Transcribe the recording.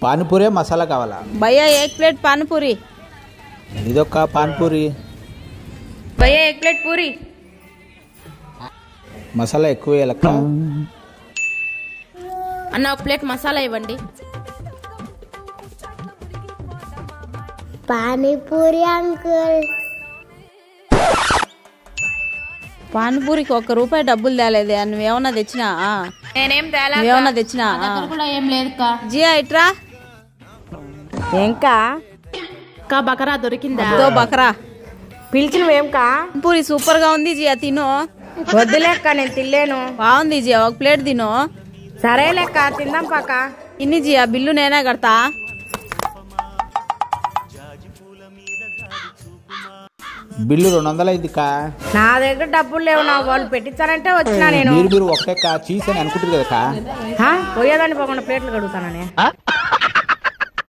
పానీపూరి మసాలా కావాలా? భయ్యా 1 ప్లేట్ పానీపూరి. ఇదొక పానీపూరి. భయ్యా 1 ప్లేట్ పూరి. మసాలా ఎక్కువ వేయాలక్క. అన్న 1 ప్లేట్ మసాలా ఇవ్వండి. పానీపూరి అంకుల్. పానీపూరికి 1 రూపాయి డబ్బులు తేలేదే. నువ్వేమన్నా తెచ్చినా? నేనేం తేలా. నువ్వేమన్నా తెచ్చినా? కూడా ఏం లేదు. జియా ఇట్రా. ఏంకా బకరా దొరికిందా? బకరా పిలిచినవేంకా? పూరి సూపర్ గా ఉంది జియా, తిను. వద్దులేక్క, నేను తినలేను. బాగుంది జియా, 1 ప్లేట్ తిను. సరే లెక్క, తిందాం పాక. ఇన్ని జియా, బిల్లు నేనే కడతా. బిల్లు 200 అయింది కా. నా దగ్గర డబ్బులు లేవు. నా వాళ్ళు పెట్టించారంటే వచ్చినా నేను. మీరు ఒకటే కా చీజ్ అని అనుకుంటారు కదా కా. పోయేదాన్ని పోకుండా ప్లేట్లు కడుగుతానని.